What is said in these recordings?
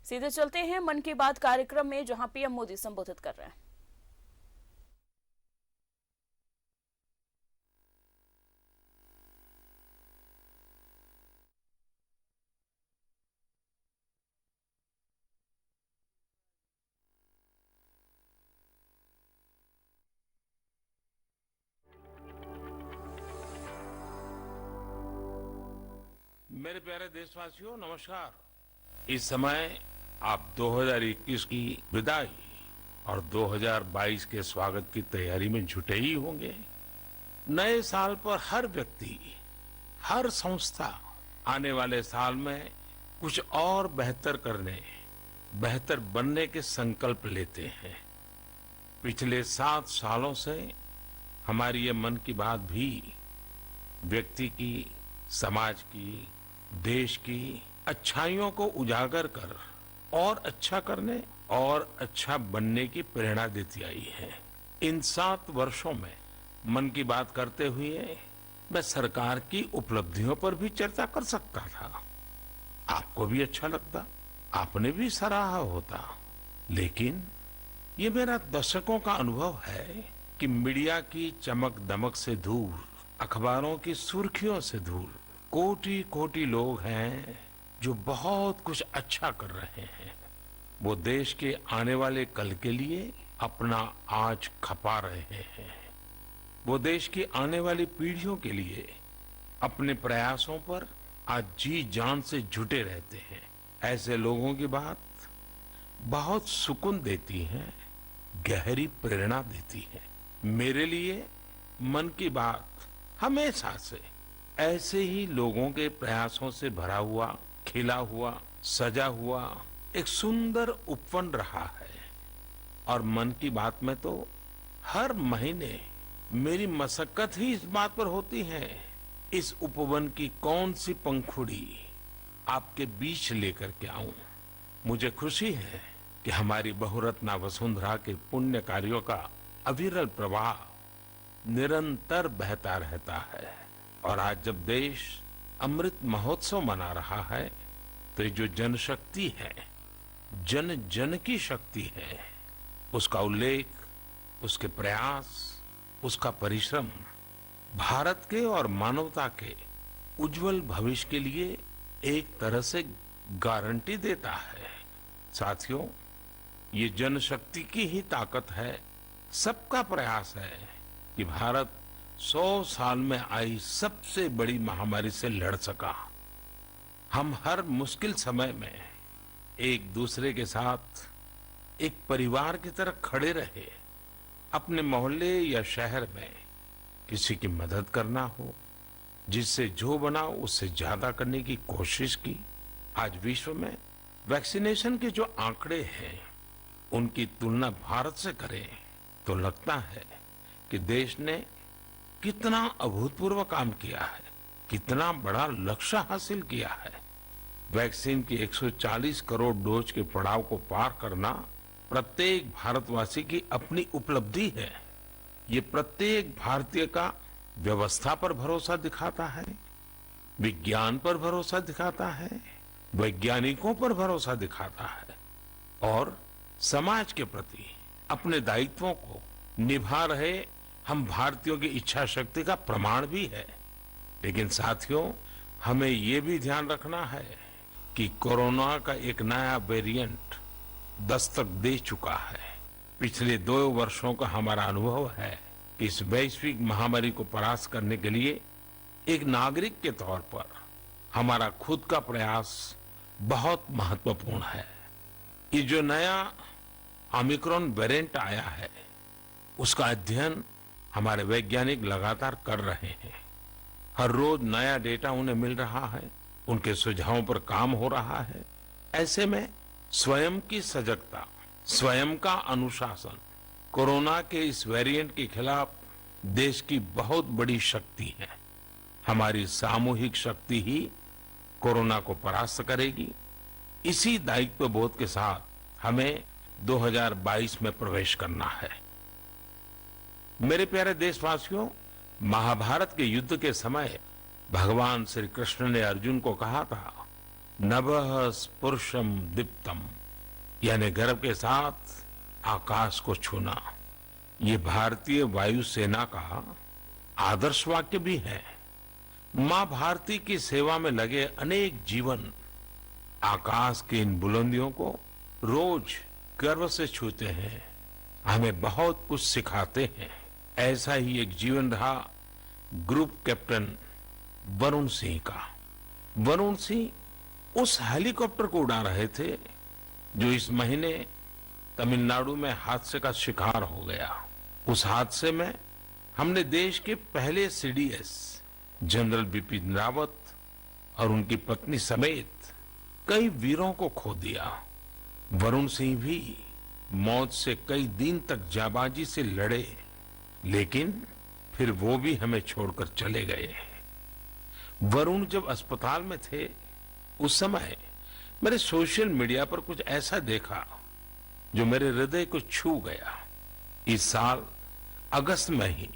सीधे चलते हैं मन की बात कार्यक्रम में, जहां पीएम मोदी संबोधित कर रहे हैं। मेरे प्यारे देशवासियों, नमस्कार। इस समय आप 2021 की विदाई और 2022 के स्वागत की तैयारी में जुटे ही होंगे। नए साल पर हर व्यक्ति, हर संस्था आने वाले साल में कुछ और बेहतर करने, बेहतर बनने के संकल्प लेते हैं। पिछले 7 सालों से हमारी ये मन की बात भी व्यक्ति की, समाज की, देश की अच्छाइयों को उजागर कर और अच्छा करने और अच्छा बनने की प्रेरणा देती आई है। इन 7 वर्षों में मन की बात करते हुए मैं सरकार की उपलब्धियों पर भी चर्चा कर सकता था। आपको भी अच्छा लगता, आपने भी सराहा होता। लेकिन ये मेरा दशकों का अनुभव है कि मीडिया की चमक दमक से दूर, अखबारों की सुर्खियों से दूर कोटि कोटि लोग हैं जो बहुत कुछ अच्छा कर रहे हैं। वो देश के आने वाले कल के लिए अपना आज खपा रहे हैं। वो देश की आने वाली पीढ़ियों के लिए अपने प्रयासों पर आज जी जान से जुटे रहते हैं। ऐसे लोगों की बात बहुत सुकून देती है, गहरी प्रेरणा देती है। मेरे लिए मन की बात हमेशा से ऐसे ही लोगों के प्रयासों से भरा हुआ, खिला हुआ, सजा हुआ एक सुंदर उपवन रहा है। और मन की बात में तो हर महीने मेरी मशक्कत ही इस बात पर होती है, इस उपवन की कौन सी पंखुड़ी आपके बीच लेकर के आऊं। मुझे खुशी है कि हमारी बहुरत्ना वसुंधरा के पुण्य कार्यों का अविरल प्रवाह निरंतर बहता रहता है। और आज जब देश अमृत महोत्सव मना रहा है, तो ये जो जनशक्ति है, जन जन की शक्ति है, उसका उल्लेख, उसके प्रयास, उसका परिश्रम भारत के और मानवता के उज्जवल भविष्य के लिए एक तरह से गारंटी देता है। साथियों, ये जनशक्ति की ही ताकत है, सबका प्रयास है कि भारत 100 साल में आई सबसे बड़ी महामारी से लड़ सका। हम हर मुश्किल समय में एक दूसरे के साथ एक परिवार की तरह खड़े रहे। अपने मोहल्ले या शहर में किसी की मदद करना हो, जिससे जो बना उससे ज्यादा करने की कोशिश की। आज विश्व में वैक्सीनेशन के जो आंकड़े हैं, उनकी तुलना भारत से करें तो लगता है कि देश ने कितना अभूतपूर्व काम किया है, कितना बड़ा लक्ष्य हासिल किया है। वैक्सीन की 140 करोड़ डोज के पड़ाव को पार करना प्रत्येक भारतवासी की अपनी उपलब्धि है। ये प्रत्येक भारतीय का व्यवस्था पर भरोसा दिखाता है, विज्ञान पर भरोसा दिखाता है, वैज्ञानिकों पर भरोसा दिखाता है और समाज के प्रति अपने दायित्वों को निभा रहे हम भारतीयों की इच्छा शक्ति का प्रमाण भी है। लेकिन साथियों, हमें ये भी ध्यान रखना है कि कोरोना का एक नया वेरिएंट दस्तक दे चुका है। पिछले 2 वर्षों का हमारा अनुभव है कि इस वैश्विक महामारी को परास्त करने के लिए एक नागरिक के तौर पर हमारा खुद का प्रयास बहुत महत्वपूर्ण है। ये जो नया ओमिक्रॉन वेरिएंट आया है, उसका अध्ययन हमारे वैज्ञानिक लगातार कर रहे हैं। हर रोज नया डेटा उन्हें मिल रहा है, उनके सुझावों पर काम हो रहा है। ऐसे में स्वयं की सजगता, स्वयं का अनुशासन कोरोना के इस वेरिएंट के खिलाफ देश की बहुत बड़ी शक्ति है। हमारी सामूहिक शक्ति ही कोरोना को परास्त करेगी। इसी दायित्व बोध के साथ हमें 2022 में प्रवेश करना है। मेरे प्यारे देशवासियों, महाभारत के युद्ध के समय भगवान श्री कृष्ण ने अर्जुन को कहा था नभः स्पुरुषम दीप्तम, यानी गर्व के साथ आकाश को छूना। ये भारतीय वायुसेना का आदर्श वाक्य भी है। मां भारती की सेवा में लगे अनेक जीवन आकाश की इन बुलंदियों को रोज गर्व से छूते हैं, हमें बहुत कुछ सिखाते हैं। ऐसा ही एक जीवन रहा ग्रुप कैप्टन वरुण सिंह का। वरुण सिंह उस हेलीकॉप्टर को उड़ा रहे थे जो इस महीने तमिलनाडु में हादसे का शिकार हो गया। उस हादसे में हमने देश के पहले सीडीएस जनरल बिपिन रावत और उनकी पत्नी समेत कई वीरों को खो दिया। वरुण सिंह भी मौत से कई दिन तक जाबाजी से लड़े, लेकिन फिर वो भी हमें छोड़कर चले गए। वरुण जब अस्पताल में थे उस समय मैंने सोशल मीडिया पर कुछ ऐसा देखा जो मेरे हृदय को छू गया। इस साल अगस्त में ही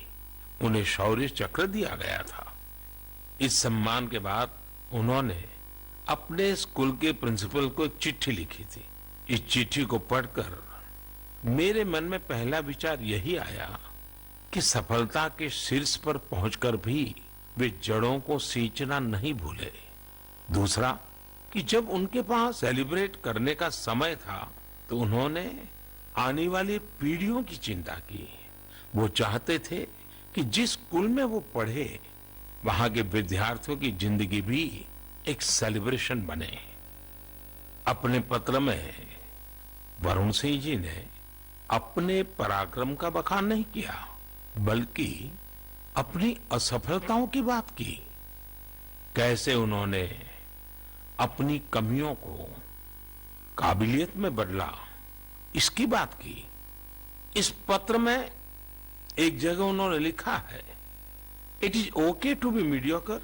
उन्हें शौर्य चक्र दिया गया था। इस सम्मान के बाद उन्होंने अपने स्कूल के प्रिंसिपल को एक चिट्ठी लिखी थी। इस चिट्ठी को पढ़कर मेरे मन में पहला विचार यही आया कि सफलता के शीर्ष पर पहुंचकर भी वे जड़ों को सींचना नहीं भूले। दूसरा कि जब उनके पास सेलिब्रेट करने का समय था तो उन्होंने आने वाली पीढ़ियों की चिंता की। वो चाहते थे कि जिस स्कूल में वो पढ़े वहां के विद्यार्थियों की जिंदगी भी एक सेलिब्रेशन बने। अपने पत्र में वरुण सिंह जी ने अपने पराक्रम का बखान नहीं किया, बल्कि अपनी असफलताओं की बात की। कैसे उन्होंने अपनी कमियों को काबिलियत में बदला, इसकी बात की। इस पत्र में एक जगह उन्होंने लिखा है, it is okay to be mediocre,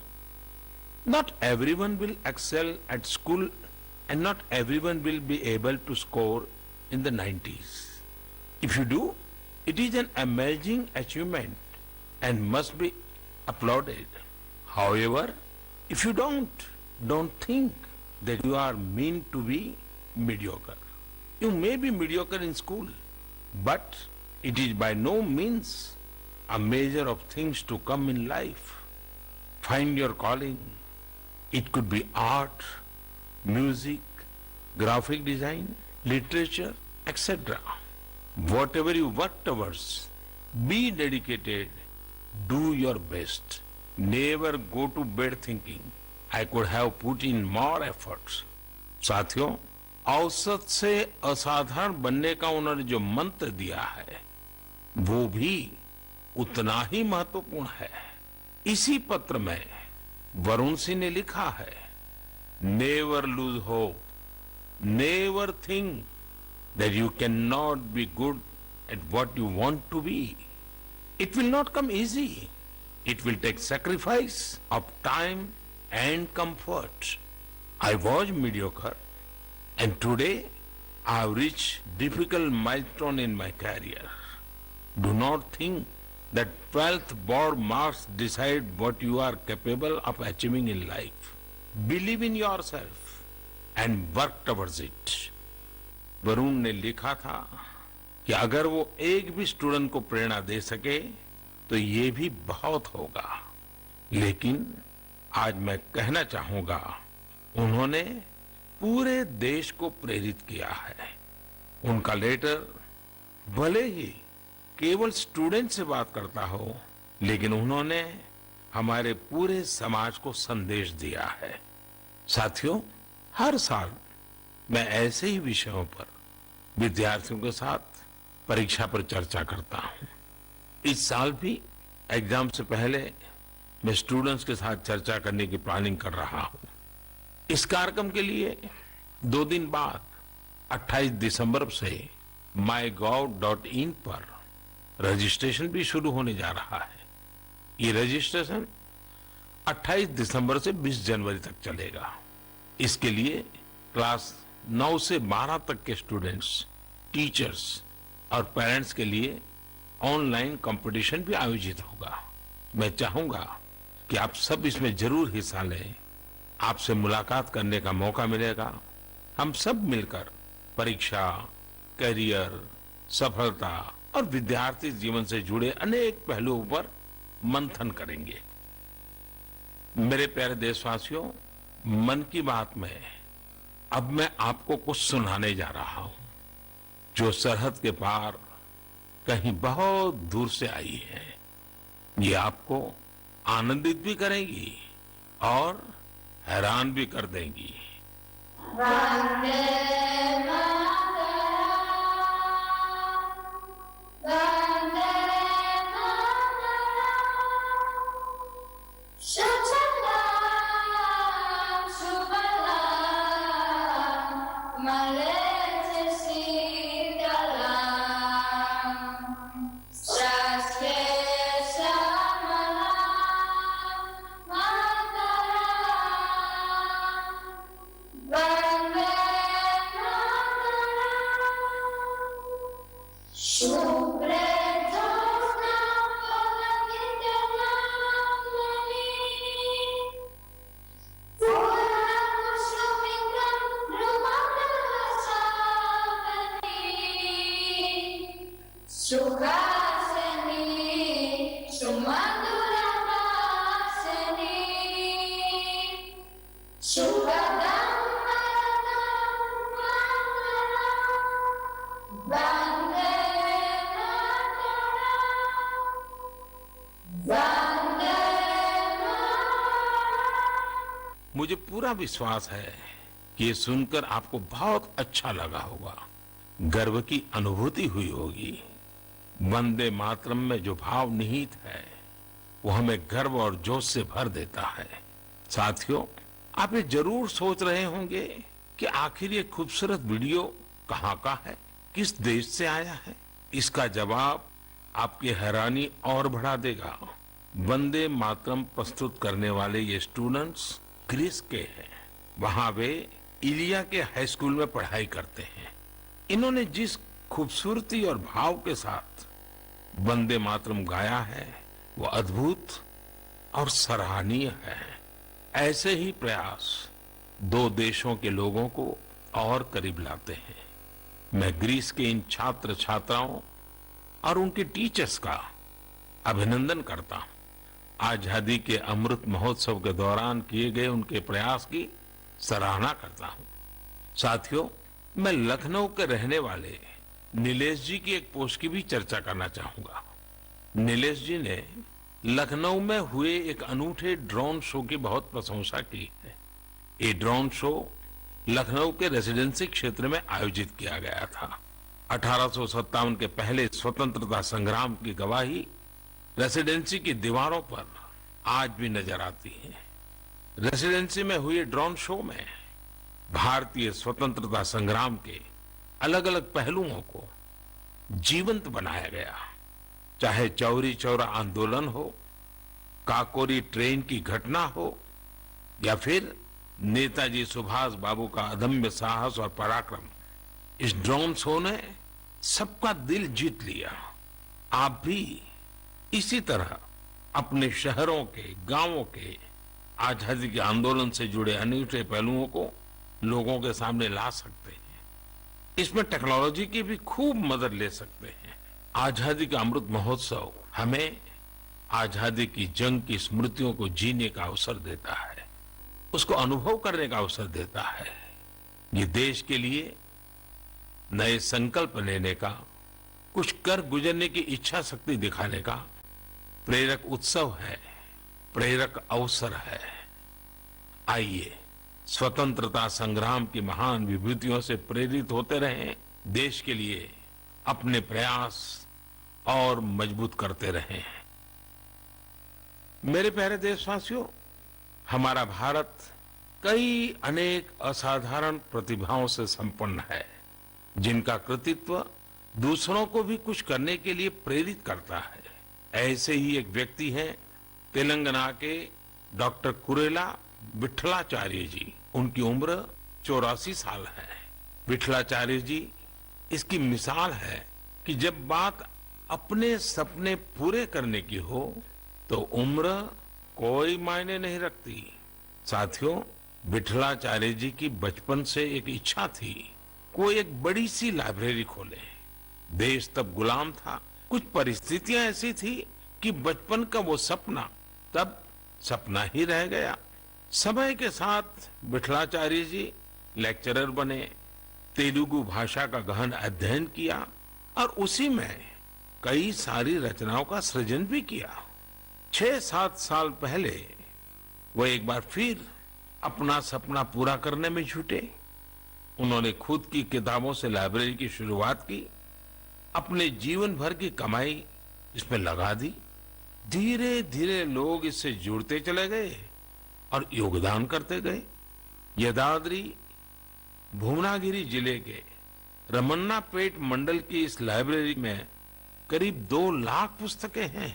not everyone will excel at school and not everyone will be able to score in the 90s. If you do, it is an amazing achievement and must be applauded. However, if you don't think that you are meant to be mediocre. You may be mediocre in school, but it is by no means a measure of things to come in life. Find your calling. It could be art, music, graphic design, literature, etc. Whatever you work towards, be dedicated, do your best. Never go to bed thinking, I could have put in more efforts. साथियों, औसत से असाधारण बनने का उन्होंने जो मंत्र दिया है वो भी उतना ही महत्वपूर्ण है। इसी पत्र में वरुण सिंह ने लिखा है, never lose hope, never think that you cannot be good at what you want to be. It will not come easy. It will take sacrifice of time and comfort. I was mediocre and today I have reached difficult milestone in my career. Do not think that 12th board marks decide what you are capable of achieving in life. Believe in yourself and work towards it. Varun ने लिखा था कि अगर वो एक भी student को प्रेरणा दे सके तो ये भी बहुत होगा। लेकिन आज मैं कहना चाहूंगा, उन्होंने पूरे देश को प्रेरित किया है। उनका लेटर भले ही केवल स्टूडेंट से बात करता हो, लेकिन उन्होंने हमारे पूरे समाज को संदेश दिया है। साथियों, हर साल मैं ऐसे ही विषयों पर विद्यार्थियों के साथ परीक्षा पर चर्चा करता हूं। इस साल भी एग्जाम से पहले मैं स्टूडेंट्स के साथ चर्चा करने की प्लानिंग कर रहा हूं। इस कार्यक्रम के लिए 2 दिन बाद 28 दिसंबर से mygov.in पर रजिस्ट्रेशन भी शुरू होने जा रहा है। ये रजिस्ट्रेशन 28 दिसंबर से 20 जनवरी तक चलेगा। इसके लिए क्लास 9 से 12 तक के स्टूडेंट्स, टीचर्स और पेरेंट्स के लिए ऑनलाइन कंपटीशन भी आयोजित होगा। मैं चाहूंगा कि आप सब इसमें जरूर हिस्सा लें आपसे मुलाकात करने का मौका मिलेगा। हम सब मिलकर परीक्षा, करियर, सफलता और विद्यार्थी जीवन से जुड़े अनेक पहलुओं पर मंथन करेंगे। मेरे प्यारे देशवासियों, मन की बात में अब मैं आपको कुछ सुनाने जा रहा हूं जो सरहद के पार कहीं बहुत दूर से आई है। ये आपको आनंदित भी करेंगी और हैरान भी कर देंगी। वंदे मातरम, वंदे मातरम, सुजलां सुफलां मलयजशीतलां, शास्त्रे श्यामलां मातरम्, वन्दे मातरम्। शुभ्रे ज्योत्स्ना पुलकितयामिनी, पूर्णकुसुमितं नृमन्दहासावनी, सुहासिनी सुमधुरवासिनी, शुभदं वरदं मातरम्, वन्दे मातरम्, वन्दे मातरम्। मुझे पूरा विश्वास है कि ये सुनकर आपको बहुत अच्छा लगा होगा, गर्व की अनुभूति हुई होगी। वंदे मातरम में जो भाव निहित है वो हमें गर्व और जोश से भर देता है। साथियों, आप ये जरूर सोच रहे होंगे कि आखिर ये खूबसूरत वीडियो कहाँ का है, किस देश से आया है। इसका जवाब आपकी हैरानी और बढ़ा देगा। वंदे मातरम प्रस्तुत करने वाले ये स्टूडेंट्स ग्रीस के हैं। वहां वे इलिया के हाई स्कूल में पढ़ाई करते हैं। इन्होंने जिस खूबसूरती और भाव के साथ वंदे मातरम गाया है वो अद्भुत और सराहनीय है। ऐसे ही प्रयास दो देशों के लोगों को और करीब लाते हैं। मैं ग्रीस के इन छात्र छात्राओं और उनके टीचर्स का अभिनंदन करता हूं। आजादी के अमृत महोत्सव के दौरान किए गए उनके प्रयास की सराहना करता हूं। साथियों, मैं लखनऊ के रहने वाले नीलेश जी की एक पोस्ट की भी चर्चा करना चाहूंगा। नीलेश जी ने लखनऊ में हुए एक अनूठे ड्रोन शो की बहुत प्रशंसा की है। ये ड्रोन शो लखनऊ के रेसिडेंसी क्षेत्र में आयोजित किया गया था। 1857 के पहले स्वतंत्रता संग्राम की गवाही रेसिडेंसी की दीवारों पर आज भी नजर आती है। रेसिडेंसी में हुए ड्रोन शो में भारतीय स्वतंत्रता संग्राम के अलग अलग पहलुओं को जीवंत बनाया गया। चाहे चौरी चौरा आंदोलन हो, काकोरी ट्रेन की घटना हो या फिर नेताजी सुभाष बाबू का अदम्य साहस और पराक्रम, इस ड्रोन शो ने सबका दिल जीत लिया। आप भी इसी तरह अपने शहरों के, गांवों के आजादी के आंदोलन से जुड़े अनूठे पहलुओं को लोगों के सामने ला सकते हैं। इसमें टेक्नोलॉजी की भी खूब मदद ले सकते हैं। आजादी का अमृत महोत्सव हमें आजादी की जंग की स्मृतियों को जीने का अवसर देता है, उसको अनुभव करने का अवसर देता है। ये देश के लिए नए संकल्प लेने का, कुछ कर गुजरने की इच्छा शक्ति दिखाने का प्रेरक उत्सव है, प्रेरक अवसर है। आइए स्वतंत्रता संग्राम की महान विभूतियों से प्रेरित होते रहें, देश के लिए अपने प्रयास और मजबूत करते रहें। मेरे प्यारे देशवासियों, हमारा भारत कई अनेक असाधारण प्रतिभाओं से संपन्न है, जिनका कृतित्व दूसरों को भी कुछ करने के लिए प्रेरित करता है। ऐसे ही एक व्यक्ति हैं तेलंगाना के डॉक्टर कुरेला विठलाचार्य जी। उनकी उम्र 84 साल है। विठलाचार्य जी इसकी मिसाल है कि जब बात अपने सपने पूरे करने की हो तो उम्र कोई मायने नहीं रखती। साथियों, विठलाचार्य जी की बचपन से एक इच्छा थी, कोई एक बड़ी सी लाइब्रेरी खोले। देश तब गुलाम था, कुछ परिस्थितियां ऐसी थी कि बचपन का वो सपना तब सपना ही रह गया। समय के साथ विठलाचार्य जी लेक्चरर बने, तेलुगु भाषा का गहन अध्ययन किया और उसी में कई सारी रचनाओं का सृजन भी किया। 6-7 साल पहले वो एक बार फिर अपना सपना पूरा करने में जुटे। उन्होंने खुद की किताबों से लाइब्रेरी की शुरुआत की, अपने जीवन भर की कमाई इसमें लगा दी। धीरे धीरे लोग इससे जुड़ते चले गए और योगदान करते गए। यदाद्री भुवनागिरी जिले के रमन्नापेट मंडल की इस लाइब्रेरी में करीब 2 लाख पुस्तकें हैं।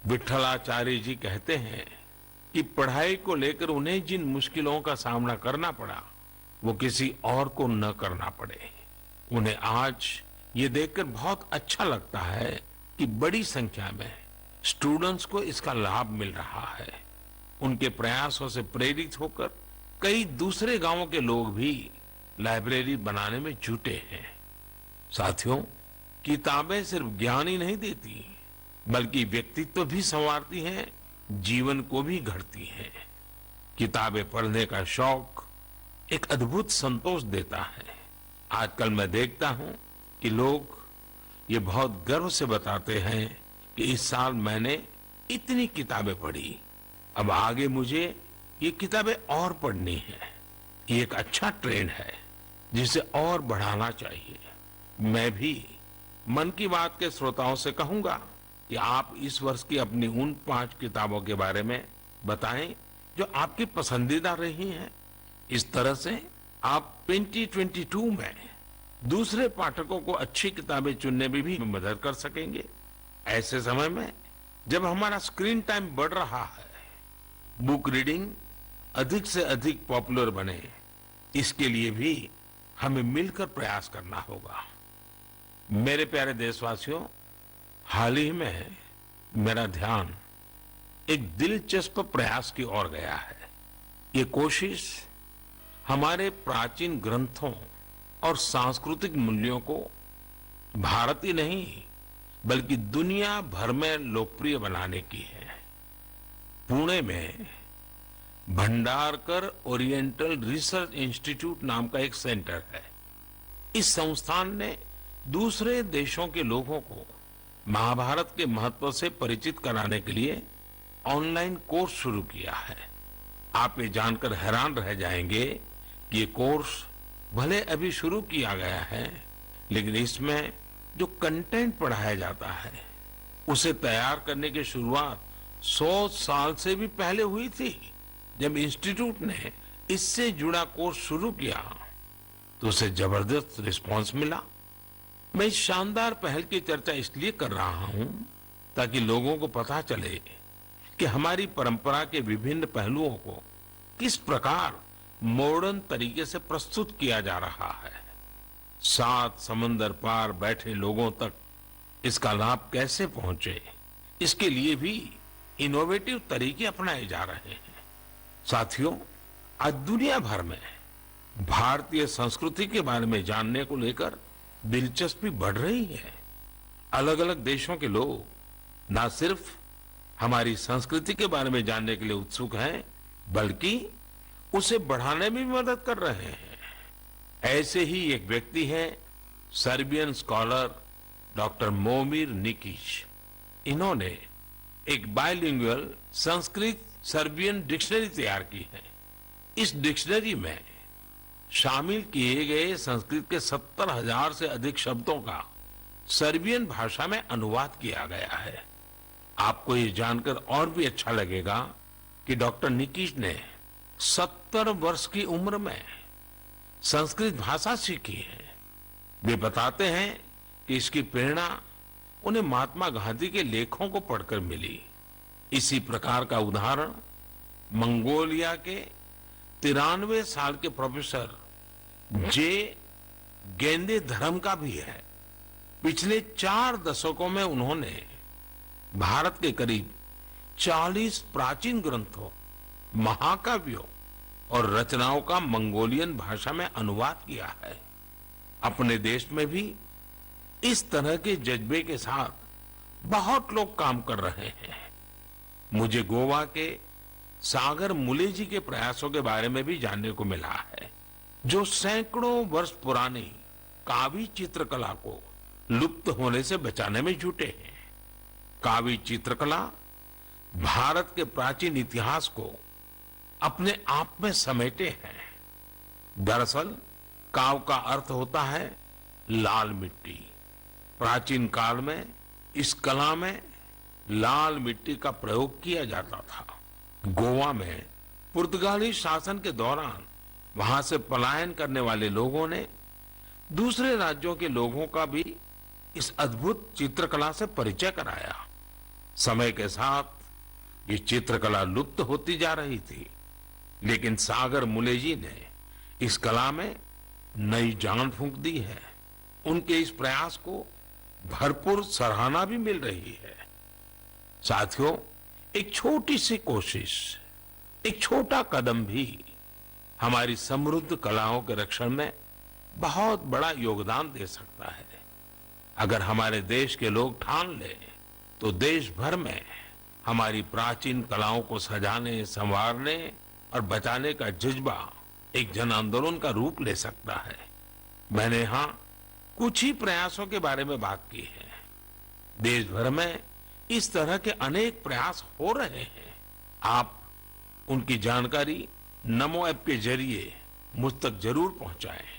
विठलाचार्य जी कहते हैं कि पढ़ाई को लेकर उन्हें जिन मुश्किलों का सामना करना पड़ा, वो किसी और को न करना पड़े। उन्हें आज ये देखकर बहुत अच्छा लगता है कि बड़ी संख्या में स्टूडेंट्स को इसका लाभ मिल रहा है। उनके प्रयासों से प्रेरित होकर कई दूसरे गांवों के लोग भी लाइब्रेरी बनाने में जुटे हैं। साथियों, किताबें सिर्फ ज्ञान ही नहीं देती, बल्कि व्यक्तित्व भी संवारती हैं, जीवन को भी गढ़ती हैं। किताबें पढ़ने का शौक एक अद्भुत संतोष देता है। आजकल मैं देखता हूं कि लोग ये बहुत गर्व से बताते हैं कि इस साल मैंने इतनी किताबें पढ़ी, अब आगे मुझे ये किताबें और पढ़नी है। ये एक अच्छा ट्रेंड है जिसे और बढ़ाना चाहिए। मैं भी मन की बात के श्रोताओं से कहूंगा कि आप इस वर्ष की अपनी उन 5 किताबों के बारे में बताएं जो आपकी पसंदीदा रही हैं। इस तरह से आप 2022 में दूसरे पाठकों को अच्छी किताबें चुनने में भी मदद कर सकेंगे। ऐसे समय में जब हमारा स्क्रीन टाइम बढ़ रहा है, बुक रीडिंग अधिक से अधिक पॉपुलर बने, इसके लिए भी हमें मिलकर प्रयास करना होगा। मेरे प्यारे देशवासियों, हाल ही में मेरा ध्यान एक दिलचस्प प्रयास की ओर गया है। ये कोशिश हमारे प्राचीन ग्रंथों और सांस्कृतिक मूल्यों को भारत ही नहीं बल्कि दुनिया भर में लोकप्रिय बनाने की है। पुणे में भंडारकर ओरिएंटल रिसर्च इंस्टीट्यूट नाम का एक सेंटर है। इस संस्थान ने दूसरे देशों के लोगों को महाभारत के महत्व से परिचित कराने के लिए ऑनलाइन कोर्स शुरू किया है। आप ये जानकर हैरान रह जाएंगे कि ये कोर्स भले अभी शुरू किया गया है, लेकिन इसमें जो कंटेंट पढ़ाया जाता है उसे तैयार करने की शुरुआत 100 साल से भी पहले हुई थी। जब इंस्टीट्यूट ने इससे जुड़ा कोर्स शुरू किया तो उसे जबरदस्त रिस्पांस मिला। मैं इस शानदार पहल की चर्चा इसलिए कर रहा हूं ताकि लोगों को पता चले कि हमारी परंपरा के विभिन्न पहलुओं को किस प्रकार मॉडर्न तरीके से प्रस्तुत किया जा रहा है। 7 समंदर पार बैठे लोगों तक इसका लाभ कैसे पहुंचे, इसके लिए भी इनोवेटिव तरीके अपनाए जा रहे हैं। साथियों, आज दुनिया भर में भारतीय संस्कृति के बारे में जानने को लेकर दिलचस्पी बढ़ रही है। अलग अलग देशों के लोग न सिर्फ हमारी संस्कृति के बारे में जानने के लिए उत्सुक हैं, बल्कि उसे बढ़ाने में भी मदद कर रहे हैं। ऐसे ही एक व्यक्ति हैं सर्बियन स्कॉलर डॉक्टर मोमिर निकिच। इन्होंने एक बायलिंगुअल संस्कृत सर्बियन डिक्शनरी तैयार की है। इस डिक्शनरी में शामिल किए गए संस्कृत के 70,000 से अधिक शब्दों का सर्बियन भाषा में अनुवाद किया गया है। आपको ये जानकर और भी अच्छा लगेगा कि डॉक्टर निकिच ने 70 वर्ष की उम्र में संस्कृत भाषा सीखी है। वे बताते हैं कि इसकी प्रेरणा उन्हें महात्मा गांधी के लेखों को पढ़कर मिली। इसी प्रकार का उदाहरण मंगोलिया के 93 साल के प्रोफेसर जे गेंदे धर्म का भी है। पिछले 4 दशकों में उन्होंने भारत के करीब 40 प्राचीन ग्रंथों, महाकाव्यों और रचनाओं का मंगोलियन भाषा में अनुवाद किया है। अपने देश में भी इस तरह के जज्बे के साथ बहुत लोग काम कर रहे हैं। मुझे गोवा के सागर मुले जी के प्रयासों के बारे में भी जानने को मिला है, जो सैकड़ों वर्ष पुरानी कावी चित्रकला को लुप्त होने से बचाने में जुटे हैं। कावी चित्रकला भारत के प्राचीन इतिहास को अपने आप में समेटे हैं। दरअसल काव का अर्थ होता है लाल मिट्टी। प्राचीन काल में इस कला में लाल मिट्टी का प्रयोग किया जाता था। गोवा में पुर्तगाली शासन के दौरान वहां से पलायन करने वाले लोगों ने दूसरे राज्यों के लोगों का भी इस अद्भुत चित्रकला से परिचय कराया। समय के साथ ये चित्रकला लुप्त होती जा रही थी, लेकिन सागर मुले जी ने इस कला में नई जान फूंक दी है। उनके इस प्रयास को भरपूर सराहना भी मिल रही है। साथियों, एक छोटी सी कोशिश, एक छोटा कदम भी हमारी समृद्ध कलाओं के रक्षण में बहुत बड़ा योगदान दे सकता है। अगर हमारे देश के लोग ठान लें तो देश भर में हमारी प्राचीन कलाओं को सजाने, संवारने और बचाने का जज्बा एक जन आंदोलन का रूप ले सकता है। मैंने यहाँ कुछ ही प्रयासों के बारे में बात की है। देश भर में इस तरह के अनेक प्रयास हो रहे हैं। आप उनकी जानकारी नमो ऐप के जरिए मुझ तक जरूर पहुंचाएं।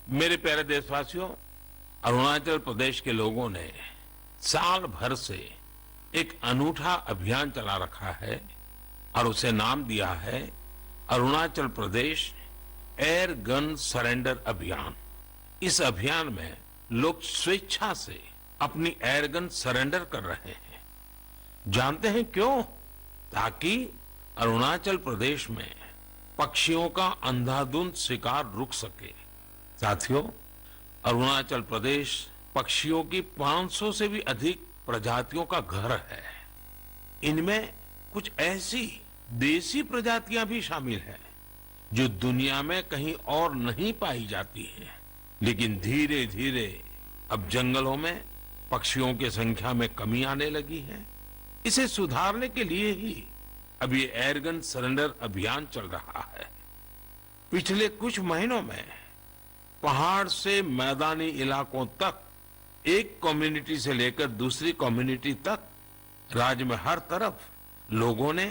मेरे प्यारे देशवासियों, अरुणाचल प्रदेश के लोगों ने साल भर से एक अनूठा अभियान चला रखा है और उसे नाम दिया है Arunachal Pradesh air gun surrender अभियान। इस अभियान में लोग स्वेच्छा से अपनी एयर गन सरेंडर कर रहे हैं। जानते हैं क्यों? ताकि अरुणाचल प्रदेश में पक्षियों का अंधाधुंध शिकार रुक सके। साथियों, अरुणाचल प्रदेश पक्षियों की 500 से भी अधिक प्रजातियों का घर है। इनमें कुछ ऐसी देसी प्रजातियां भी शामिल हैं जो दुनिया में कहीं और नहीं पाई जाती हैं। लेकिन धीरे धीरे अब जंगलों में पक्षियों की संख्या में कमी आने लगी है। इसे सुधारने के लिए ही अब ये एयरगन सरेंडर अभियान चल रहा है। पिछले कुछ महीनों में पहाड़ से मैदानी इलाकों तक, एक कम्युनिटी से लेकर दूसरी कम्युनिटी तक, राज्य में हर तरफ लोगों ने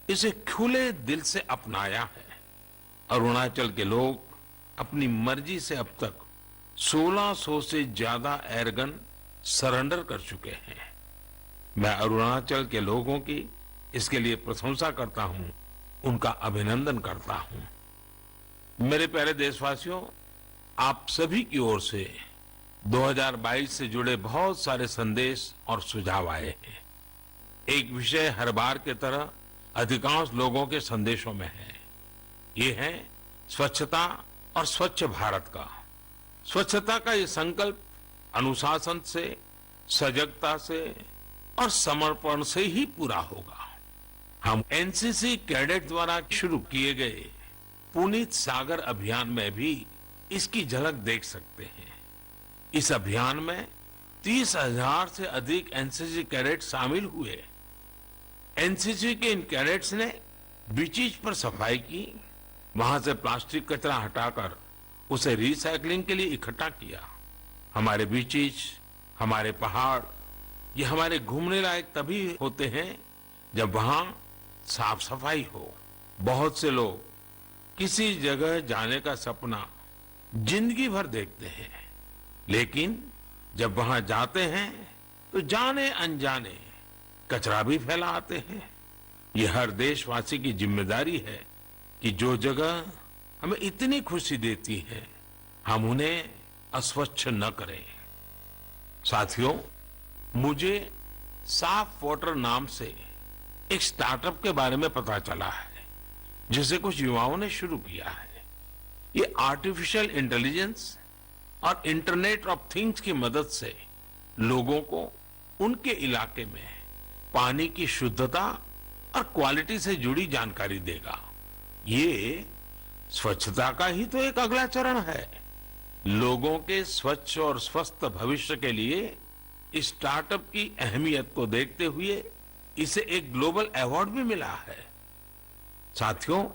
इसे खुले दिल से अपनाया है। अरुणाचल के लोग अपनी मर्जी से अब तक 1600 से ज्यादा एयरगन सरेंडर कर चुके हैं। मैं अरुणाचल के लोगों की इसके लिए प्रशंसा करता हूं, उनका अभिनंदन करता हूं। मेरे प्यारे देशवासियों, आप सभी की ओर से 2022 से जुड़े बहुत सारे संदेश और सुझाव आए हैं। एक विषय हर बार की तरह अधिकांश लोगों के संदेशों में है। ये है स्वच्छता और स्वच्छ भारत का। स्वच्छता का ये संकल्प अनुशासन से, सजगता से और समर्पण से ही पूरा होगा। हम एनसीसी कैडेट द्वारा शुरू किए गए पुनीत सागर अभियान में भी इसकी झलक देख सकते हैं। इस अभियान में 30,000 से अधिक एनसीसी कैडेट शामिल हुए। एनसीसी के इन कैडेट्स ने बीचीज पर सफाई की, वहां से प्लास्टिक कचरा हटाकर उसे रिसाइकलिंग के लिए इकट्ठा किया। हमारे बीचीज, हमारे पहाड़, ये हमारे घूमने लायक तभी होते हैं जब वहां साफ सफाई हो। बहुत से लोग किसी जगह जाने का सपना जिंदगी भर देखते हैं, लेकिन जब वहां जाते हैं तो जाने अनजाने कचरा भी फैला आते हैं। ये हर देशवासी की जिम्मेदारी है कि जो जगह हमें इतनी खुशी देती है, हम उन्हें अस्वच्छ न करें। साथियों, मुझे साफ वाटर नाम से एक स्टार्टअप के बारे में पता चला है, जिसे कुछ युवाओं ने शुरू किया है। ये आर्टिफिशियल इंटेलिजेंस और इंटरनेट ऑफ थिंग्स की मदद से लोगों को उनके इलाके में पानी की शुद्धता और क्वालिटी से जुड़ी जानकारी देगा। ये स्वच्छता का ही तो एक अगला चरण है। लोगों के स्वच्छ और स्वस्थ भविष्य के लिए इस स्टार्टअप की अहमियत को देखते हुए इसे एक ग्लोबल अवार्ड भी मिला है। साथियों,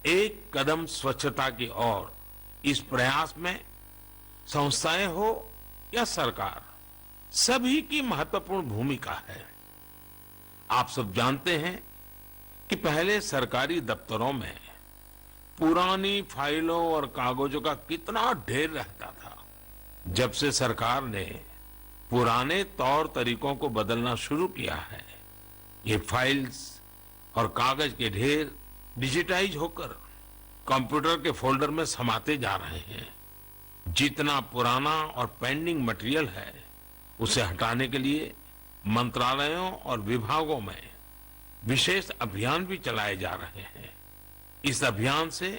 एक कदम स्वच्छता की ओर इस प्रयास में संस्थाएं हो या सरकार, सभी की महत्वपूर्ण भूमिका है। आप सब जानते हैं कि पहले सरकारी दफ्तरों में पुरानी फाइलों और कागजों का कितना ढेर रहता था। जब से सरकार ने पुराने तौर तरीकों को बदलना शुरू किया है, ये फाइल्स और कागज के ढेर डिजिटाइज होकर कंप्यूटर के फोल्डर में समाते जा रहे हैं। जितना पुराना और पेंडिंग मटेरियल है, उसे हटाने के लिए मंत्रालयों और विभागों में विशेष अभियान भी चलाए जा रहे हैं। इस अभियान से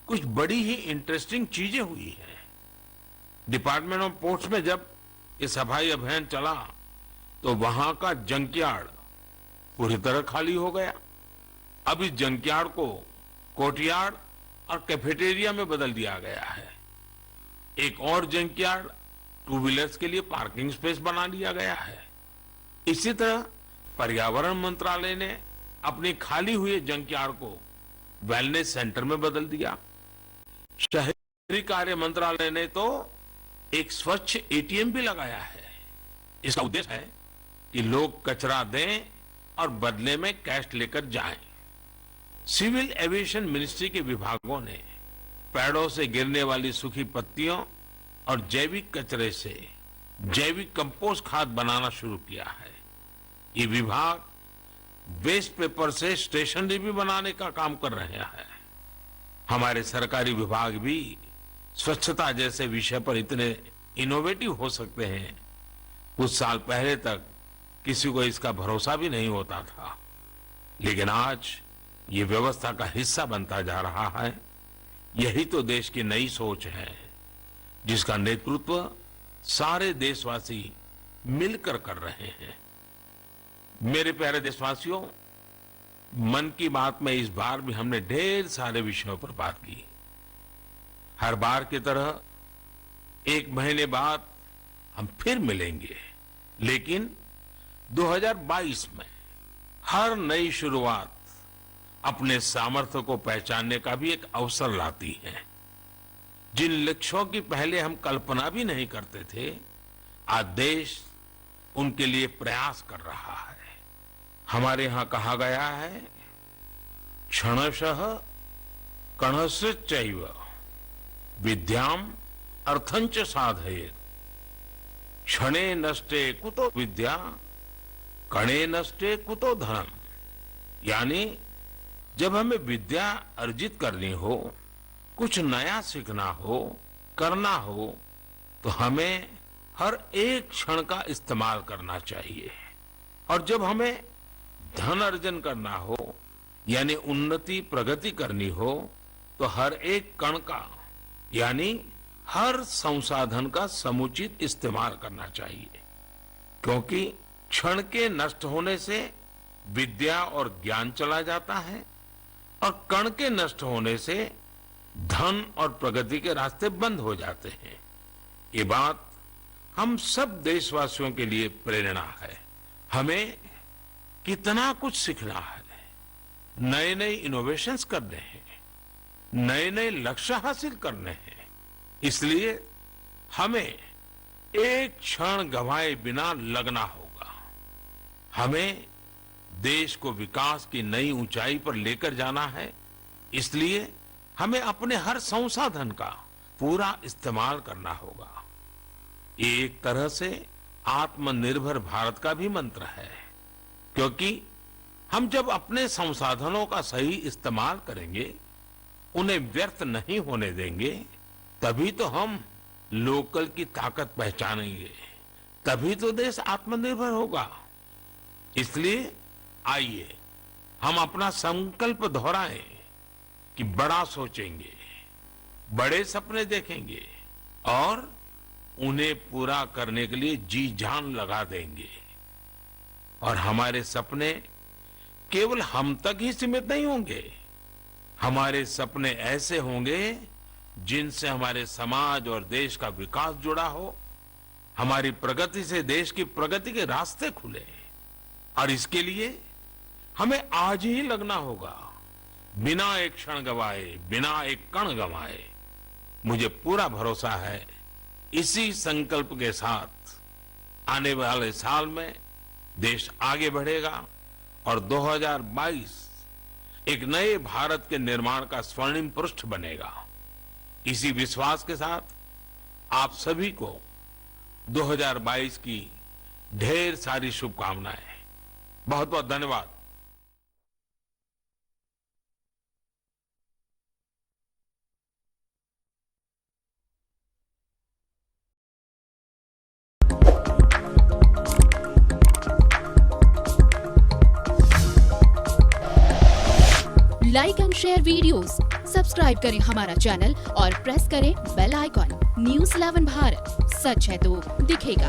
कुछ बड़ी ही इंटरेस्टिंग चीजें हुई हैं। डिपार्टमेंट ऑफ पोस्ट्स में जब ये सफाई अभियान चला तो वहां का जंकयार्ड पूरी तरह खाली हो गया। अब इस जंकयार्ड को कोर्टयार्ड और कैफेटेरिया में बदल दिया गया है। एक और जंकयार्ड टू व्हीलर्स के लिए पार्किंग स्पेस बना दिया गया है। इसी तरह पर्यावरण मंत्रालय ने अपनी खाली हुए जंकयार्ड को वेलनेस सेंटर में बदल दिया। शहरी कार्य मंत्रालय ने तो एक स्वच्छ एटीएम भी लगाया है। इसका उद्देश्य है कि लोग कचरा दें और बदले में कैश लेकर जाएं। सिविल एविएशन मिनिस्ट्री के विभागों ने पेड़ों से गिरने वाली सूखी पत्तियों और जैविक कचरे से जैविक कंपोस्ट खाद बनाना शुरू किया है। ये विभाग वेस्ट पेपर से स्टेशनरी भी बनाने का काम कर रहे हैं। हमारे सरकारी विभाग भी स्वच्छता जैसे विषय पर इतने इनोवेटिव हो सकते हैं। कुछ साल पहले तक किसी को इसका भरोसा भी नहीं होता था, लेकिन आज ये व्यवस्था का हिस्सा बनता जा रहा है। यही तो देश की नई सोच है, जिसका नेतृत्व सारे देशवासी मिलकर कर रहे हैं। मेरे प्यारे देशवासियों, मन की बात में इस बार भी हमने ढेर सारे विषयों पर बात की। हर बार की तरह एक महीने बाद हम फिर मिलेंगे, लेकिन 2022 में हर नई शुरुआत अपने सामर्थ्य को पहचानने का भी एक अवसर लाती है। जिन लक्ष्यों की पहले हम कल्पना भी नहीं करते थे, आज देश उनके लिए प्रयास कर रहा है। हमारे यहां कहा गया है, क्षणशः कणश्चैव विद्याम अर्थंच साधयेत्। क्षणे नष्टे कुतो विद्या, कणे नष्टे कुतो धनम। यानी जब हमें विद्या अर्जित करनी हो, कुछ नया सीखना हो, करना हो, तो हमें हर एक क्षण का इस्तेमाल करना चाहिए। और जब हमें धन अर्जन करना हो, यानी उन्नति प्रगति करनी हो, तो हर एक कण का यानी हर संसाधन का समुचित इस्तेमाल करना चाहिए। क्योंकि क्षण के नष्ट होने से विद्या और ज्ञान चला जाता है, और कण के नष्ट होने से धन और प्रगति के रास्ते बंद हो जाते हैं। ये बात हम सब देशवासियों के लिए प्रेरणा है। हमें कितना कुछ सीखना है, नए नए इनोवेशंस करने हैं, नए नए लक्ष्य हासिल करने हैं। इसलिए हमें एक क्षण गंवाए बिना लगना होगा। हमें देश को विकास की नई ऊंचाई पर लेकर जाना है। इसलिए हमें अपने हर संसाधन का पूरा इस्तेमाल करना होगा। ये एक तरह से आत्मनिर्भर भारत का भी मंत्र है, क्योंकि हम जब अपने संसाधनों का सही इस्तेमाल करेंगे, उन्हें व्यर्थ नहीं होने देंगे, तभी तो हम लोकल की ताकत पहचानेंगे, तभी तो देश आत्मनिर्भर होगा। इसलिए आइए हम अपना संकल्प दोहराएं कि बड़ा सोचेंगे, बड़े सपने देखेंगे और उन्हें पूरा करने के लिए जी जान लगा देंगे। और हमारे सपने केवल हम तक ही सीमित नहीं होंगे, हमारे सपने ऐसे होंगे जिनसे हमारे समाज और देश का विकास जुड़ा हो, हमारी प्रगति से देश की प्रगति के रास्ते खुले। और इसके लिए हमें आज ही लगना होगा, बिना एक क्षण गवाए, बिना एक कण गवाए। मुझे पूरा भरोसा है इसी संकल्प के साथ आने वाले साल में देश आगे बढ़ेगा और 2022 एक नए भारत के निर्माण का स्वर्णिम पृष्ठ बनेगा। इसी विश्वास के साथ आप सभी को 2022 की ढेर सारी शुभकामनाएं। बहुत बहुत धन्यवाद। Like and share videos, subscribe करें हमारा चैनल और प्रेस करें बेल आइकॉन। न्यूज़ 11 भारत, सच है तो दिखेगा।